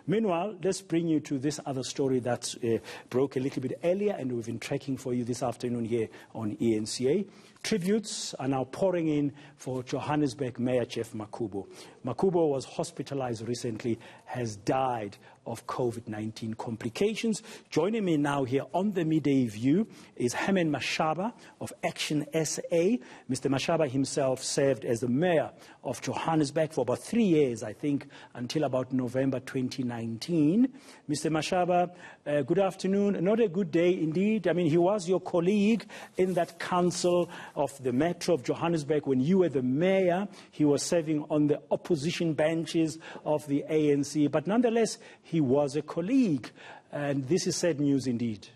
Meanwhile, let's bring you to this other story that broke a little bit earlier, and we've been tracking for you this afternoon here on ENCA. Tributes are now pouring in for Johannesburg Mayor Geoff Makhubo. Makhubo was hospitalized recently, has died of COVID-19 complications. Joining me now here on the Midday View is Herman Mashaba of Action SA. Mr. Mashaba himself served as the mayor of Johannesburg for about 3 years, I think, until about November 2019. Mr. Mashaba, good afternoon. Not a good day indeed. I mean, he was your colleague in that council of the Metro of Johannesburg when you were the mayor. He was serving on the opposition benches of the ANC, but nonetheless, he was a colleague, and this is sad news indeed.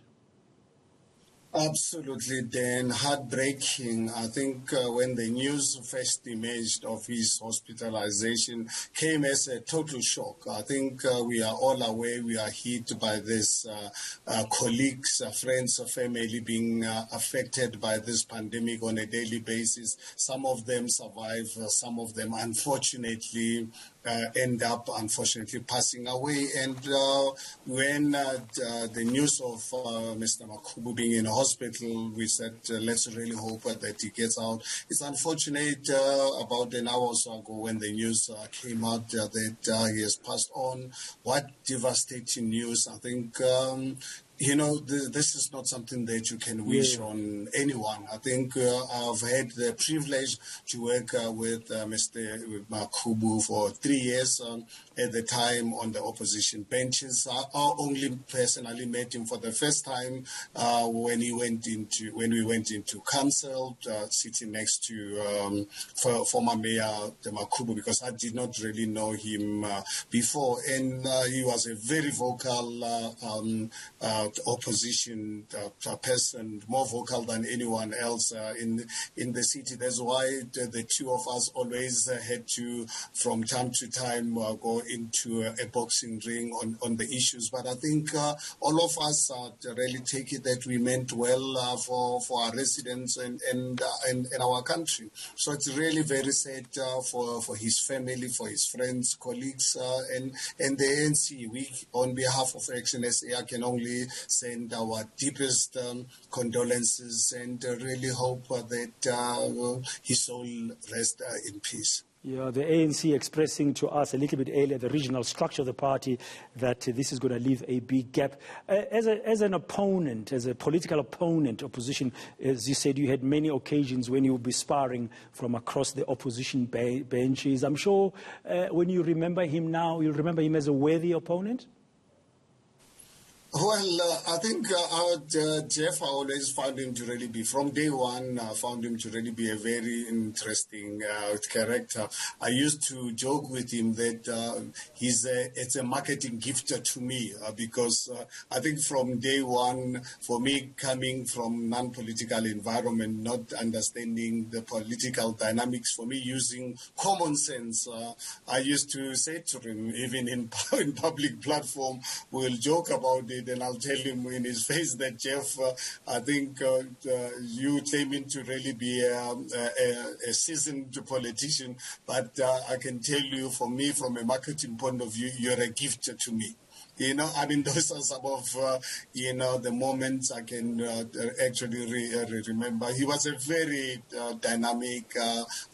Absolutely, Dan. Heartbreaking. I think when the news first emerged of his hospitalization came as a total shock. I think we are all aware we are hit by this, colleagues, friends, family being affected by this pandemic on a daily basis. Some of them survive, some of them unfortunately end up unfortunately passing away. And when the news of Mr. Makhubo being in hospital, we said let's really hope that he gets out. It's unfortunate about an hour or so ago when the news came out that he has passed on. What devastating news. I think you know, this is not something that you can wish on anyone. I think I've had the privilege to work with Mr. Makhubo for 3 years at the time on the opposition benches. I only personally met him for the first time when we went into council, sitting next to former Mayor Makhubo, because I did not really know him before, and he was a very vocal opposition person, more vocal than anyone else in the city. That's why the two of us always had to, from time to time, go into a boxing ring on the issues. But I think all of us really take it that we meant well for our residents and our country. So it's really very sad for his family, for his friends, colleagues, and the ANC. We, on behalf of Action SA, can only send our deepest condolences and really hope that his soul rests in peace. Yeah, the ANC expressing to us a little bit earlier, the regional structure of the party, that this is going to leave a big gap. As an opponent, as a political opponent, opposition, as you said, you had many occasions when you would be sparring from across the opposition benches. I'm sure when you remember him now, you'll remember him as a worthy opponent? Well, I think Geoff, I always found him to really be, from day one, I found him to really be a very interesting character. I used to joke with him that it's a marketing gift to me because I think from day one, for me, coming from non-political environment, not understanding the political dynamics, for me, using common sense, I used to say to him, even in public platform, we'll joke about it, and I'll tell him in his face that, Geoff, I think you claiming to really be a seasoned politician, but I can tell you, for me, from a marketing point of view, you're a gift to me. You know, I mean, those are some of, the moments I can actually remember. He was a very dynamic,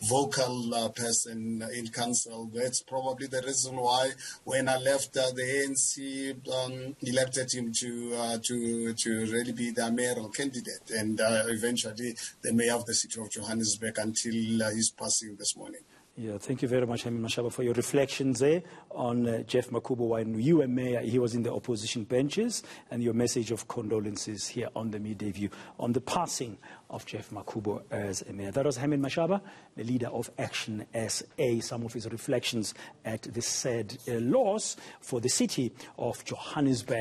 vocal person in council. That's probably the reason why when I left the ANC, elected him to really be the mayoral candidate and eventually the mayor of the city of Johannesburg until his passing this morning. Yeah, thank you very much, Herman Mashaba, for your reflections there on Geoff Makhubo. When you were mayor, he was in the opposition benches, and your message of condolences here on the Midday View on the passing of Geoff Makhubo as a mayor. That was Herman Mashaba, the leader of Action SA, some of his reflections at this sad loss for the city of Johannesburg.